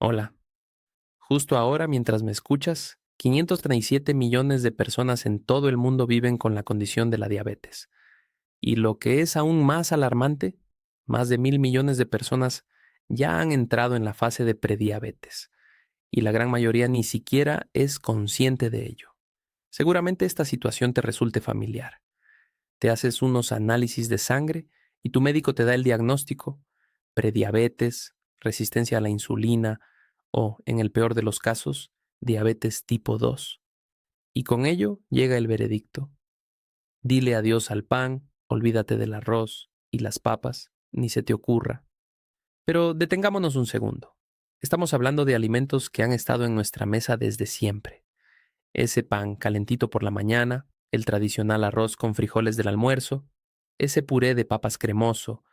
Hola. Justo ahora, mientras me escuchas, 537 millones de personas en todo el mundo viven con la condición de la diabetes. Y lo que es aún más alarmante, más de 1.000 millones de personas ya han entrado en la fase de prediabetes. Y la gran mayoría ni siquiera es consciente de ello. Seguramente esta situación te resulte familiar. Te haces unos análisis de sangre y tu médico te da el diagnóstico: prediabetes, resistencia a la insulina o, en el peor de los casos, diabetes tipo 2. Y con ello llega el veredicto: dile adiós al pan, olvídate del arroz y las papas, ni se te ocurra. Pero detengámonos un segundo. Estamos hablando de alimentos que han estado en nuestra mesa desde siempre. Ese pan calentito por la mañana, el tradicional arroz con frijoles del almuerzo, ese puré de papas cremoso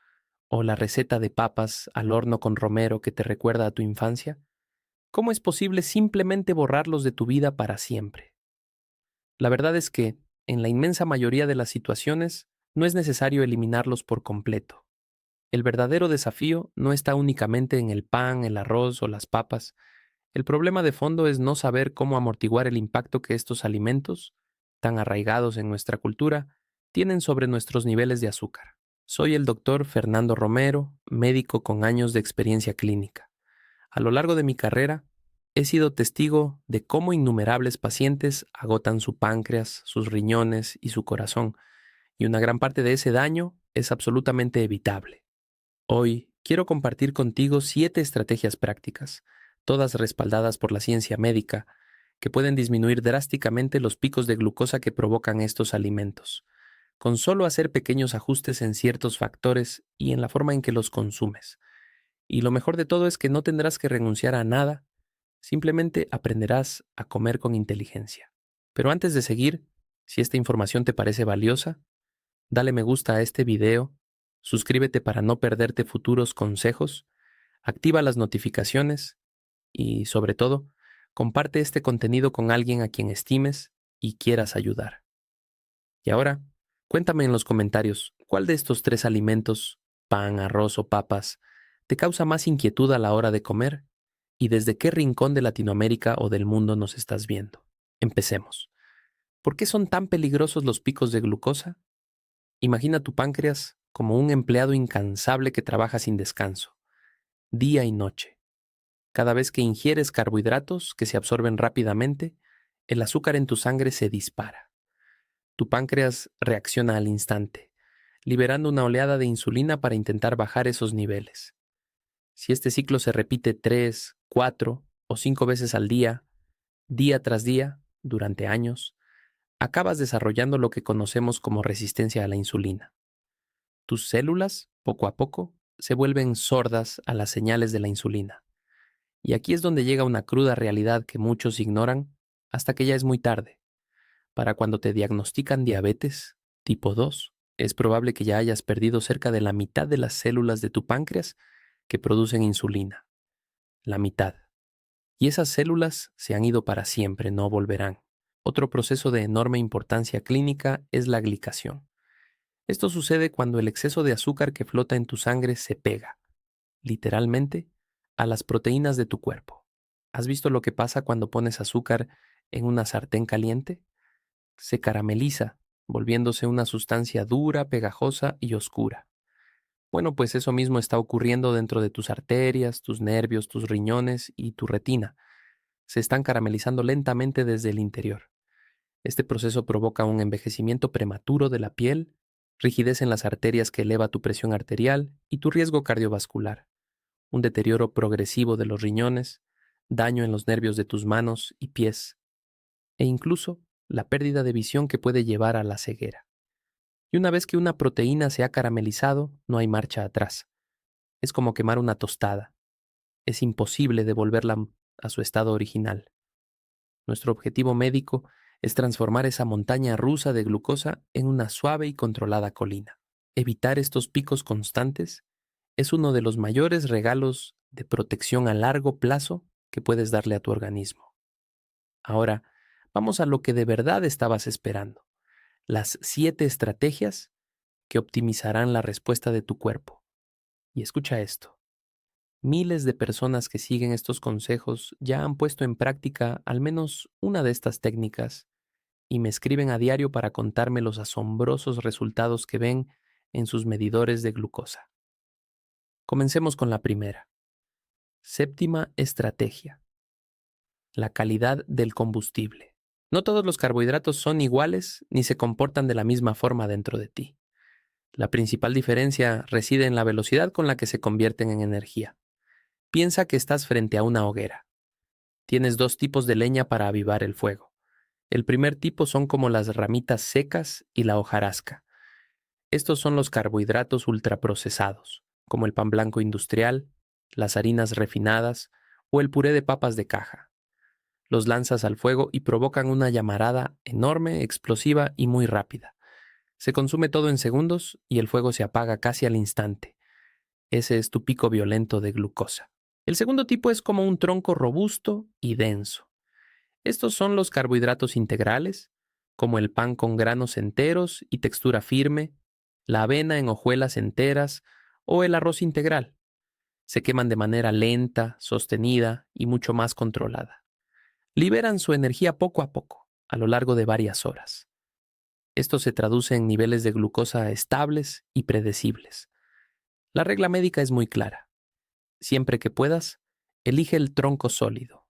o la receta de papas al horno con romero que te recuerda a tu infancia. ¿Cómo es posible simplemente borrarlos de tu vida para siempre? La verdad es que, en la inmensa mayoría de las situaciones, no es necesario eliminarlos por completo. El verdadero desafío no está únicamente en el pan, el arroz o las papas. El problema de fondo es no saber cómo amortiguar el impacto que estos alimentos, tan arraigados en nuestra cultura, tienen sobre nuestros niveles de azúcar. Soy el doctor Fernando Romero, médico con años de experiencia clínica. A lo largo de mi carrera, he sido testigo de cómo innumerables pacientes agotan su páncreas, sus riñones y su corazón, y una gran parte de ese daño es absolutamente evitable. Hoy quiero compartir contigo 7 estrategias prácticas, todas respaldadas por la ciencia médica, que pueden disminuir drásticamente los picos de glucosa que provocan estos alimentos, con solo hacer pequeños ajustes en ciertos factores y en la forma en que los consumes. Y lo mejor de todo es que no tendrás que renunciar a nada, simplemente aprenderás a comer con inteligencia. Pero antes de seguir, si esta información te parece valiosa, dale me gusta a este video, suscríbete para no perderte futuros consejos, activa las notificaciones y, sobre todo, comparte este contenido con alguien a quien estimes y quieras ayudar. Y ahora, cuéntame en los comentarios, ¿cuál de estos 3 alimentos, pan, arroz o papas, te causa más inquietud a la hora de comer? ¿Y desde qué rincón de Latinoamérica o del mundo nos estás viendo? Empecemos. ¿Por qué son tan peligrosos los picos de glucosa? Imagina tu páncreas como un empleado incansable que trabaja sin descanso, día y noche. Cada vez que ingieres carbohidratos que se absorben rápidamente, el azúcar en tu sangre se dispara. Tu páncreas reacciona al instante, liberando una oleada de insulina para intentar bajar esos niveles. Si este ciclo se repite 3, 4 o 5 veces al día tras día, durante años, acabas desarrollando lo que conocemos como resistencia a la insulina. Tus células, poco a poco, se vuelven sordas a las señales de la insulina. Y aquí es donde llega una cruda realidad que muchos ignoran hasta que ya es muy tarde. Para cuando te diagnostican diabetes tipo 2, es probable que ya hayas perdido cerca de la mitad de las células de tu páncreas que producen insulina. La mitad. Y esas células se han ido para siempre, no volverán. Otro proceso de enorme importancia clínica es la glicación. Esto sucede cuando el exceso de azúcar que flota en tu sangre se pega, literalmente, a las proteínas de tu cuerpo. ¿Has visto lo que pasa cuando pones azúcar en una sartén caliente? Se carameliza, volviéndose una sustancia dura, pegajosa y oscura. Bueno, pues eso mismo está ocurriendo dentro de tus arterias, tus nervios, tus riñones y tu retina. Se están caramelizando lentamente desde el interior. Este proceso provoca un envejecimiento prematuro de la piel, rigidez en las arterias que eleva tu presión arterial y tu riesgo cardiovascular, un deterioro progresivo de los riñones, daño en los nervios de tus manos y pies, e incluso la pérdida de visión que puede llevar a la ceguera. Y una vez que una proteína se ha caramelizado, no hay marcha atrás. Es como quemar una tostada. Es imposible devolverla a su estado original. Nuestro objetivo médico es transformar esa montaña rusa de glucosa en una suave y controlada colina. Evitar estos picos constantes es uno de los mayores regalos de protección a largo plazo que puedes darle a tu organismo. Ahora, vamos a lo que de verdad estabas esperando: las 7 estrategias que optimizarán la respuesta de tu cuerpo. Y escucha esto: Miles de personas que siguen estos consejos ya han puesto en práctica al menos una de estas técnicas y me escriben a diario para contarme los asombrosos resultados que ven en sus medidores de glucosa. Comencemos con la primera. Séptima estrategia. La calidad del combustible. No todos los carbohidratos son iguales ni se comportan de la misma forma dentro de ti. La principal diferencia reside en la velocidad con la que se convierten en energía. Piensa que estás frente a una hoguera. Tienes dos tipos de leña para avivar el fuego. El primer tipo son como las ramitas secas y la hojarasca. Estos son los carbohidratos ultraprocesados, como el pan blanco industrial, las harinas refinadas o el puré de papas de caja. Los lanzas al fuego y provocan una llamarada enorme, explosiva y muy rápida. Se consume todo en segundos y el fuego se apaga casi al instante. Ese es tu pico violento de glucosa. El segundo tipo es como un tronco robusto y denso. Estos son los carbohidratos integrales, como el pan con granos enteros y textura firme, la avena en hojuelas enteras o el arroz integral. Se queman de manera lenta, sostenida y mucho más controlada. Liberan su energía poco a poco, a lo largo de varias horas. Esto se traduce en niveles de glucosa estables y predecibles. La regla médica es muy clara. Siempre que puedas, elige el tronco sólido,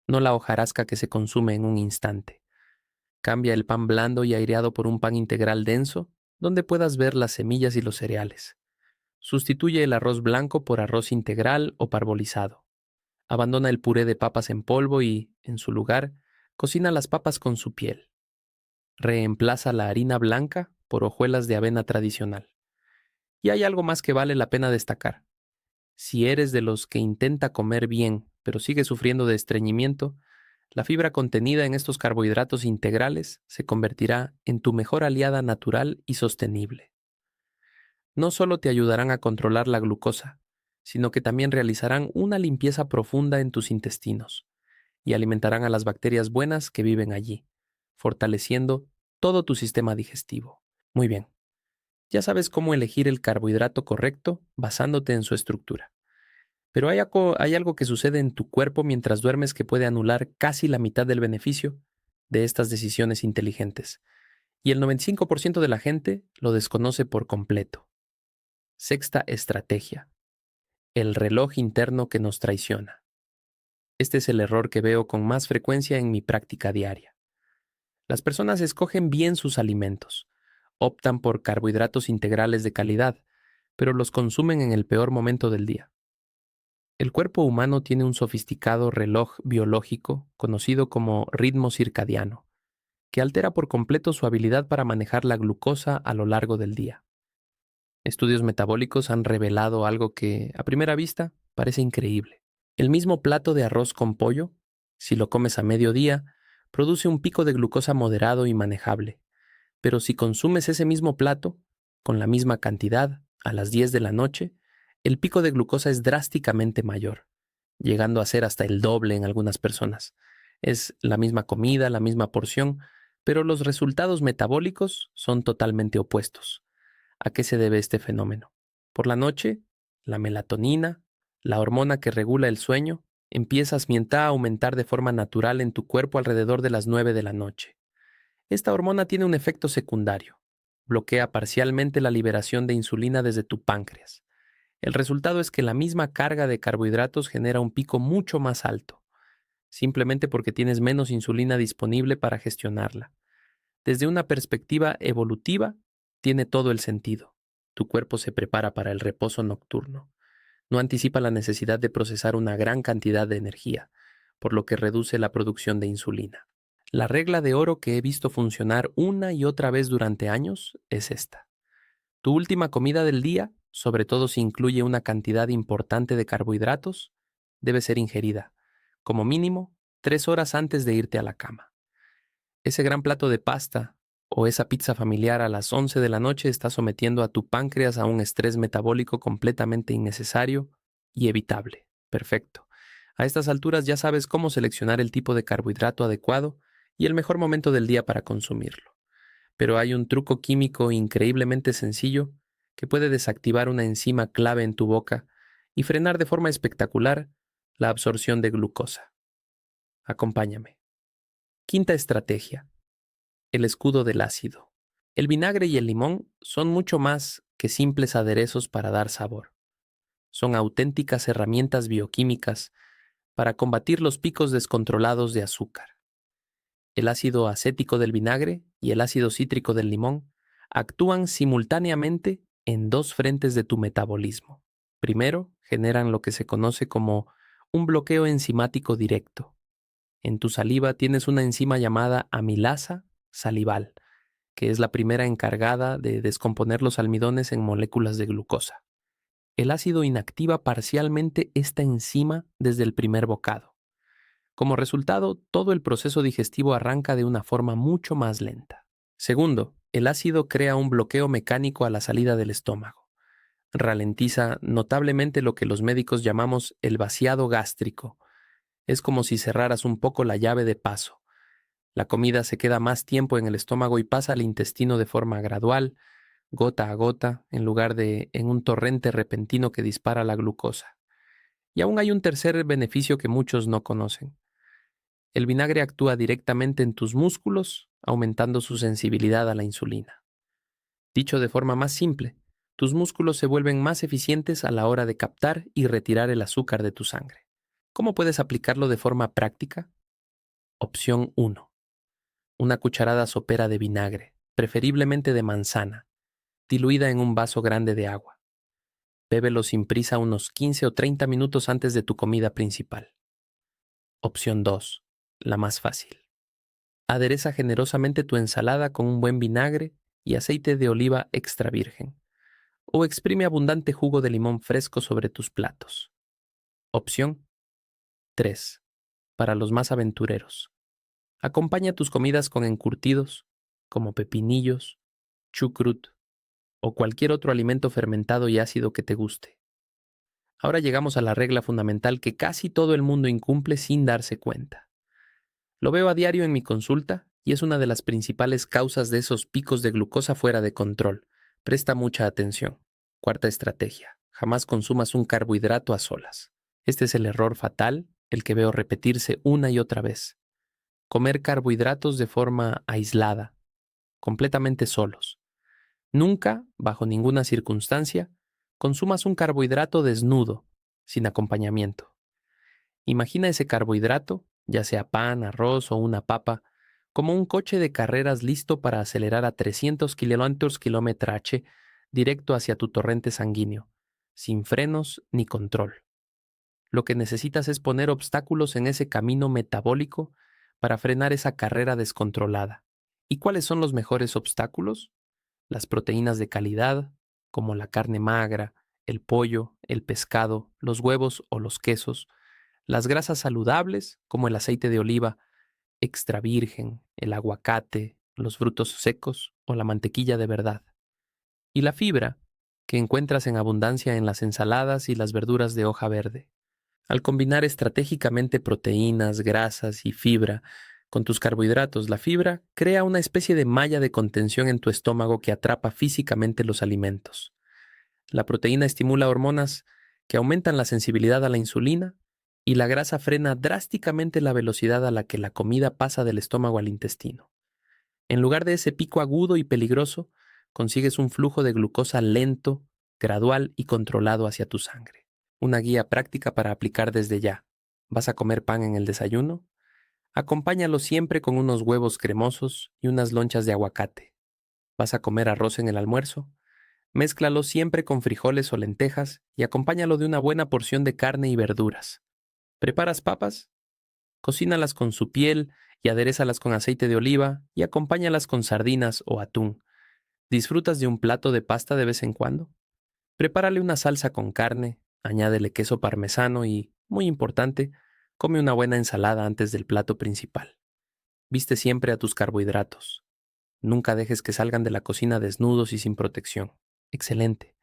no la hojarasca que se consume en un instante. Cambia el pan blando y aireado por un pan integral denso, donde puedas ver las semillas y los cereales. Sustituye el arroz blanco por arroz integral o parbolizado. Abandona el puré de papas en polvo y, en su lugar, cocina las papas con su piel. Reemplaza la harina blanca por hojuelas de avena tradicional. Y hay algo más que vale la pena destacar. Si eres de los que intenta comer bien, pero sigue sufriendo de estreñimiento, la fibra contenida en estos carbohidratos integrales se convertirá en tu mejor aliada natural y sostenible. No solo te ayudarán a controlar la glucosa, sino que también realizarán una limpieza profunda en tus intestinos y alimentarán a las bacterias buenas que viven allí, fortaleciendo todo tu sistema digestivo. Muy bien, ya sabes cómo elegir el carbohidrato correcto basándote en su estructura. Pero hay algo que sucede en tu cuerpo mientras duermes que puede anular casi la mitad del beneficio de estas decisiones inteligentes. Y el 95% de la gente lo desconoce por completo. Sexta estrategia. El reloj interno que nos traiciona. Este es el error que veo con más frecuencia en mi práctica diaria. Las personas escogen bien sus alimentos, optan por carbohidratos integrales de calidad, pero los consumen en el peor momento del día. El cuerpo humano tiene un sofisticado reloj biológico conocido como ritmo circadiano, que altera por completo su habilidad para manejar la glucosa a lo largo del día. Estudios metabólicos han revelado algo que, a primera vista, parece increíble. El mismo plato de arroz con pollo, si lo comes a mediodía, produce un pico de glucosa moderado y manejable, pero si consumes ese mismo plato, con la misma cantidad, a las 10 de la noche, el pico de glucosa es drásticamente mayor, llegando a ser hasta el doble en algunas personas. Es la misma comida, la misma porción, pero los resultados metabólicos son totalmente opuestos. ¿A qué se debe este fenómeno? Por la noche, la melatonina, la hormona que regula el sueño, empieza a aumentar de forma natural en tu cuerpo alrededor de las 9 de la noche. Esta hormona tiene un efecto secundario. Bloquea parcialmente la liberación de insulina desde tu páncreas. El resultado es que la misma carga de carbohidratos genera un pico mucho más alto, simplemente porque tienes menos insulina disponible para gestionarla. Desde una perspectiva evolutiva, tiene todo el sentido. Tu cuerpo se prepara para el reposo nocturno. No anticipa la necesidad de procesar una gran cantidad de energía, por lo que reduce la producción de insulina. La regla de oro que he visto funcionar una y otra vez durante años es esta. Tu última comida del día, sobre todo si incluye una cantidad importante de carbohidratos, debe ser ingerida, como mínimo, 3 horas antes de irte a la cama. Ese gran plato de pasta o esa pizza familiar a las 11 de la noche está sometiendo a tu páncreas a un estrés metabólico completamente innecesario y evitable. Perfecto. A estas alturas ya sabes cómo seleccionar el tipo de carbohidrato adecuado y el mejor momento del día para consumirlo. Pero hay un truco químico increíblemente sencillo que puede desactivar una enzima clave en tu boca y frenar de forma espectacular la absorción de glucosa. Acompáñame. Quinta estrategia: el escudo del ácido. El vinagre y el limón son mucho más que simples aderezos para dar sabor. Son auténticas herramientas bioquímicas para combatir los picos descontrolados de azúcar. El ácido acético del vinagre y el ácido cítrico del limón actúan simultáneamente en dos frentes de tu metabolismo. Primero, generan lo que se conoce como un bloqueo enzimático directo. En tu saliva tienes una enzima llamada amilasa salival, que es la primera encargada de descomponer los almidones en moléculas de glucosa. El ácido inactiva parcialmente esta enzima desde el primer bocado. Como resultado, todo el proceso digestivo arranca de una forma mucho más lenta. Segundo, el ácido crea un bloqueo mecánico a la salida del estómago. Ralentiza notablemente lo que los médicos llamamos el vaciado gástrico. Es como si cerraras un poco la llave de paso. La comida se queda más tiempo en el estómago y pasa al intestino de forma gradual, gota a gota, en lugar de en un torrente repentino que dispara la glucosa. Y aún hay un tercer beneficio que muchos no conocen. El vinagre actúa directamente en tus músculos, aumentando su sensibilidad a la insulina. Dicho de forma más simple, tus músculos se vuelven más eficientes a la hora de captar y retirar el azúcar de tu sangre. ¿Cómo puedes aplicarlo de forma práctica? Opción 1. Una cucharada sopera de vinagre, preferiblemente de manzana, diluida en un vaso grande de agua. Bébelo sin prisa unos 15 o 30 minutos antes de tu comida principal. Opción 2. La más fácil. Adereza generosamente tu ensalada con un buen vinagre y aceite de oliva extra virgen. O exprime abundante jugo de limón fresco sobre tus platos. Opción 3. Para los más aventureros. Acompaña tus comidas con encurtidos, como pepinillos, chucrut o cualquier otro alimento fermentado y ácido que te guste. Ahora llegamos a la regla fundamental que casi todo el mundo incumple sin darse cuenta. Lo veo a diario en mi consulta y es una de las principales causas de esos picos de glucosa fuera de control. Presta mucha atención. Cuarta estrategia: jamás consumas un carbohidrato a solas. Este es el error fatal, el que veo repetirse una y otra vez. Comer carbohidratos de forma aislada, completamente solos. Nunca, bajo ninguna circunstancia, consumas un carbohidrato desnudo, sin acompañamiento. Imagina ese carbohidrato, ya sea pan, arroz o una papa, como un coche de carreras listo para acelerar a 300 km/h directo hacia tu torrente sanguíneo, sin frenos ni control. Lo que necesitas es poner obstáculos en ese camino metabólico para frenar esa carrera descontrolada. ¿Y cuáles son los mejores obstáculos? Las proteínas de calidad, como la carne magra, el pollo, el pescado, los huevos o los quesos, las grasas saludables, como el aceite de oliva extra virgen, el aguacate, los frutos secos o la mantequilla de verdad. Y la fibra, que encuentras en abundancia en las ensaladas y las verduras de hoja verde. Al combinar estratégicamente proteínas, grasas y fibra con tus carbohidratos, la fibra crea una especie de malla de contención en tu estómago que atrapa físicamente los alimentos. La proteína estimula hormonas que aumentan la sensibilidad a la insulina y la grasa frena drásticamente la velocidad a la que la comida pasa del estómago al intestino. En lugar de ese pico agudo y peligroso, consigues un flujo de glucosa lento, gradual y controlado hacia tu sangre. Una guía práctica para aplicar desde ya. ¿Vas a comer pan en el desayuno? Acompáñalo siempre con unos huevos cremosos y unas lonchas de aguacate. ¿Vas a comer arroz en el almuerzo? Mézclalo siempre con frijoles o lentejas y acompáñalo de una buena porción de carne y verduras. ¿Preparas papas? Cocínalas con su piel y aderézalas con aceite de oliva y acompáñalas con sardinas o atún. ¿Disfrutas de un plato de pasta de vez en cuando? Prepárale una salsa con carne, añádele queso parmesano y, muy importante, come una buena ensalada antes del plato principal. Viste siempre a tus carbohidratos. Nunca dejes que salgan de la cocina desnudos y sin protección. Excelente.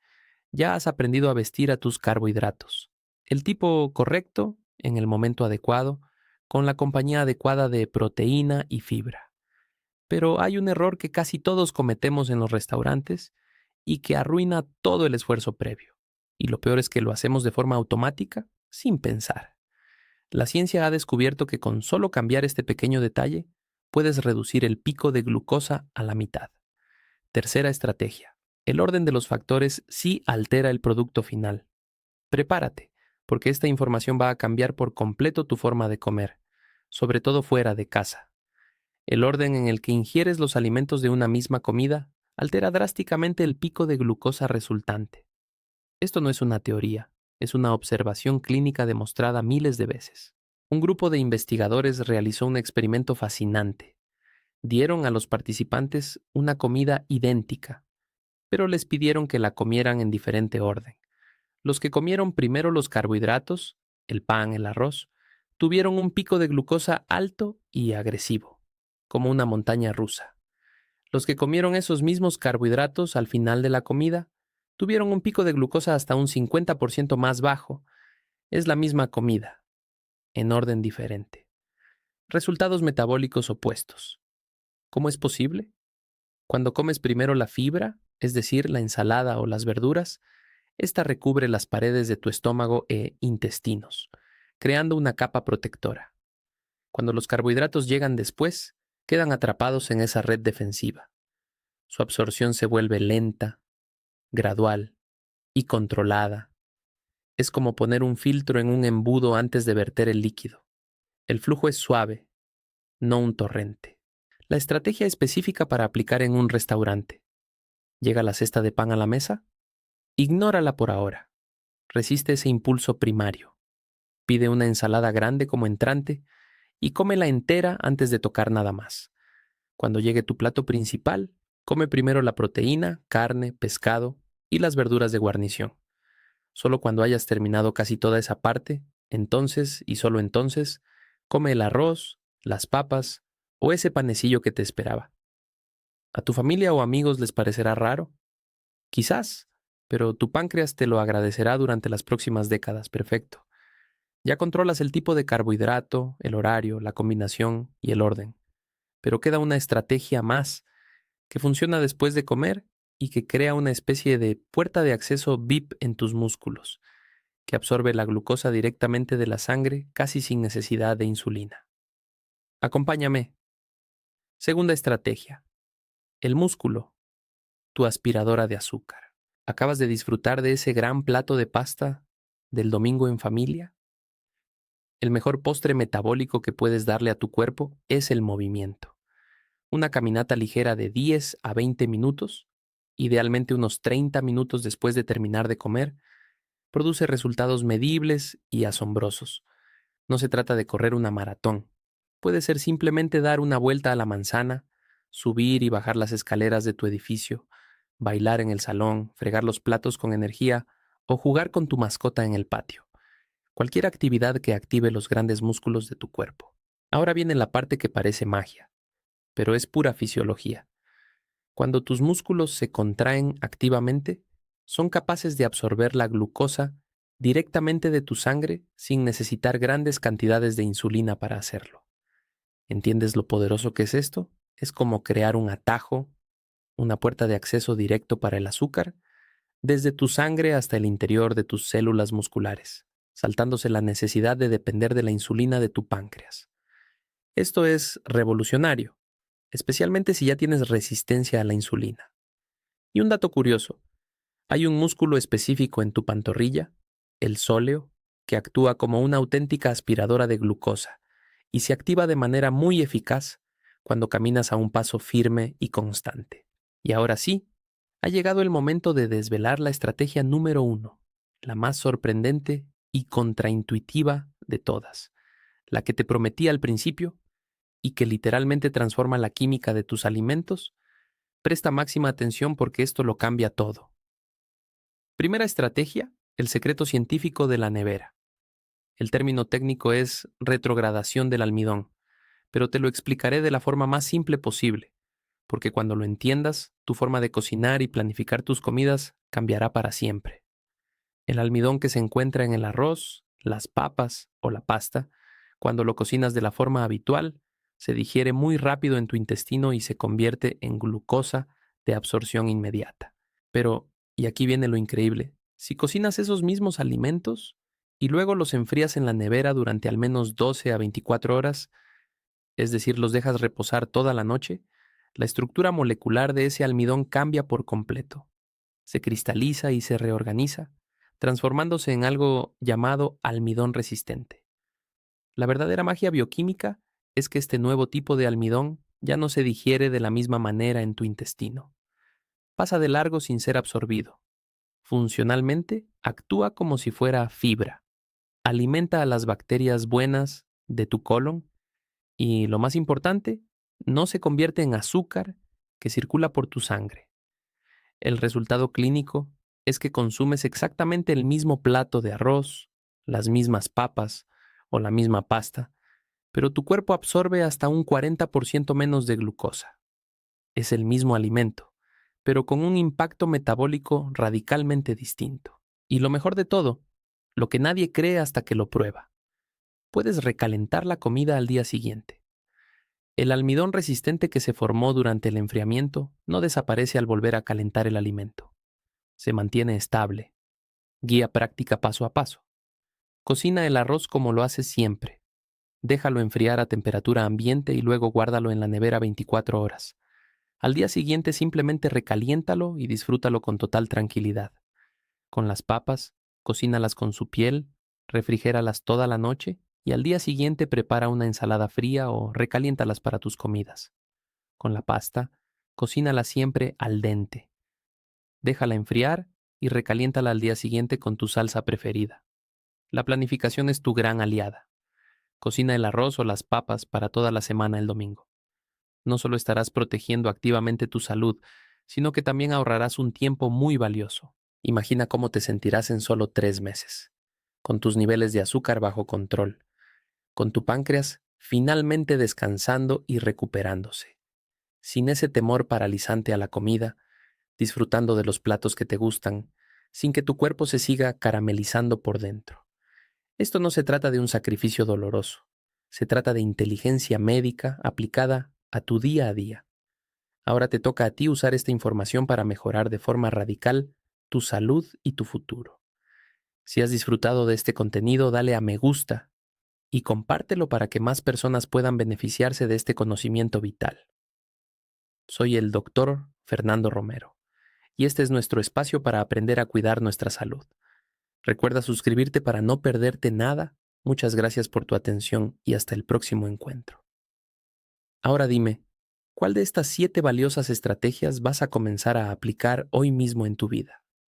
Ya has aprendido a vestir a tus carbohidratos. El tipo correcto, en el momento adecuado, con la compañía adecuada de proteína y fibra. Pero hay un error que casi todos cometemos en los restaurantes y que arruina todo el esfuerzo previo. Y lo peor es que lo hacemos de forma automática, sin pensar. La ciencia ha descubierto que con solo cambiar este pequeño detalle, puedes reducir el pico de glucosa a la mitad. Tercera estrategia. El orden de los factores sí altera el producto final. Prepárate, porque esta información va a cambiar por completo tu forma de comer, sobre todo fuera de casa. El orden en el que ingieres los alimentos de una misma comida altera drásticamente el pico de glucosa resultante. Esto no es una teoría, es una observación clínica demostrada miles de veces. Un grupo de investigadores realizó un experimento fascinante. Dieron a los participantes una comida idéntica, pero les pidieron que la comieran en diferente orden. Los que comieron primero los carbohidratos, el pan, el arroz, tuvieron un pico de glucosa alto y agresivo, como una montaña rusa. Los que comieron esos mismos carbohidratos al final de la comida tuvieron un pico de glucosa hasta un 50% más bajo. Es la misma comida, en orden diferente. Resultados metabólicos opuestos. ¿Cómo es posible? Cuando comes primero la fibra, es decir, la ensalada o las verduras, esta recubre las paredes de tu estómago e intestinos, creando una capa protectora. Cuando los carbohidratos llegan después, quedan atrapados en esa red defensiva. Su absorción se vuelve lenta, gradual y controlada. Es como poner un filtro en un embudo antes de verter el líquido. El flujo es suave, no un torrente. La estrategia específica para aplicar en un restaurante. ¿Llega la cesta de pan a la mesa? Ignórala por ahora. Resiste ese impulso primario. Pide una ensalada grande como entrante y cómela entera antes de tocar nada más. Cuando llegue tu plato principal, come primero la proteína, carne, pescado y las verduras de guarnición. Solo cuando hayas terminado casi toda esa parte, entonces y solo entonces, come el arroz, las papas o ese panecillo que te esperaba. ¿A tu familia o amigos les parecerá raro? Quizás, pero tu páncreas te lo agradecerá durante las próximas décadas. Perfecto. Ya controlas el tipo de carbohidrato, el horario, la combinación y el orden. Pero queda una estrategia más que funciona después de comer y que crea una especie de puerta de acceso VIP en tus músculos, que absorbe la glucosa directamente de la sangre casi sin necesidad de insulina. Acompáñame. Segunda estrategia. El músculo, tu aspiradora de azúcar. ¿Acabas de disfrutar de ese gran plato de pasta del domingo en familia? El mejor postre metabólico que puedes darle a tu cuerpo es el movimiento. Una caminata ligera de 10 a 20 minutos, idealmente unos 30 minutos después de terminar de comer, produce resultados medibles y asombrosos. No se trata de correr una maratón. Puede ser simplemente dar una vuelta a la manzana, subir y bajar las escaleras de tu edificio, bailar en el salón, fregar los platos con energía o jugar con tu mascota en el patio. Cualquier actividad que active los grandes músculos de tu cuerpo. Ahora viene la parte que parece magia, pero es pura fisiología. Cuando tus músculos se contraen activamente, son capaces de absorber la glucosa directamente de tu sangre sin necesitar grandes cantidades de insulina para hacerlo. ¿Entiendes lo poderoso que es esto? Es como crear un atajo, una puerta de acceso directo para el azúcar, desde tu sangre hasta el interior de tus células musculares, saltándose la necesidad de depender de la insulina de tu páncreas. Esto es revolucionario, especialmente si ya tienes resistencia a la insulina. Y un dato curioso, hay un músculo específico en tu pantorrilla, el sóleo, que actúa como una auténtica aspiradora de glucosa y se activa de manera muy eficaz cuando caminas a un paso firme y constante. Y ahora sí, ha llegado el momento de desvelar la estrategia número 1, la más sorprendente y contraintuitiva de todas, la que te prometí al principio y que literalmente transforma la química de tus alimentos. Presta máxima atención porque esto lo cambia todo. Primera estrategia, el secreto científico de la nevera. El término técnico es retrogradación del almidón, pero te lo explicaré de la forma más simple posible, porque cuando lo entiendas, tu forma de cocinar y planificar tus comidas cambiará para siempre. El almidón que se encuentra en el arroz, las papas o la pasta, cuando lo cocinas de la forma habitual, se digiere muy rápido en tu intestino y se convierte en glucosa de absorción inmediata. Pero, y aquí viene lo increíble, Si cocinas esos mismos alimentos y luego los enfrías en la nevera durante al menos 12 a 24 horas, es decir, los dejas reposar toda la noche, la estructura molecular de ese almidón cambia por completo. Se cristaliza y se reorganiza, transformándose en algo llamado almidón resistente. La verdadera magia bioquímica es que este nuevo tipo de almidón ya no se digiere de la misma manera en tu intestino. Pasa de largo sin ser absorbido. Funcionalmente, actúa como si fuera fibra. Alimenta a las bacterias buenas de tu colon y, lo más importante, no se convierte en azúcar que circula por tu sangre. El resultado clínico es que consumes exactamente el mismo plato de arroz, las mismas papas o la misma pasta, pero tu cuerpo absorbe hasta un 40% menos de glucosa. Es el mismo alimento, pero con un impacto metabólico radicalmente distinto. Y lo mejor de todo, lo que nadie cree hasta que lo prueba. Puedes recalentar la comida al día siguiente. El almidón resistente que se formó durante el enfriamiento no desaparece al volver a calentar el alimento. Se mantiene estable. Guía práctica paso a paso. Cocina el arroz como lo haces siempre. Déjalo enfriar a temperatura ambiente y luego guárdalo en la nevera 24 horas. Al día siguiente simplemente recaliéntalo y disfrútalo con total tranquilidad. Con las papas, cocínalas con su piel, refrigéralas toda la noche y al día siguiente prepara una ensalada fría o recaliéntalas para tus comidas. Con la pasta, cocínala siempre al dente. Déjala enfriar y recaliéntala al día siguiente con tu salsa preferida. La planificación es tu gran aliada. Cocina el arroz o las papas para toda la semana el domingo. No solo estarás protegiendo activamente tu salud, sino que también ahorrarás un tiempo muy valioso. Imagina cómo te sentirás en solo 3 meses, con tus niveles de azúcar bajo control, con tu páncreas finalmente descansando y recuperándose, sin ese temor paralizante a la comida, disfrutando de los platos que te gustan, sin que tu cuerpo se siga caramelizando por dentro. Esto no se trata de un sacrificio doloroso, se trata de inteligencia médica aplicada a tu día a día. Ahora te toca a ti usar esta información para mejorar de forma radical tu salud y tu futuro. Si has disfrutado de este contenido, dale a me gusta y compártelo para que más personas puedan beneficiarse de este conocimiento vital. Soy el doctor Fernando Romero y este es nuestro espacio para aprender a cuidar nuestra salud. Recuerda suscribirte para no perderte nada. Muchas gracias por tu atención y hasta el próximo encuentro. Ahora dime, ¿cuál de estas 7 valiosas estrategias vas a comenzar a aplicar hoy mismo en tu vida?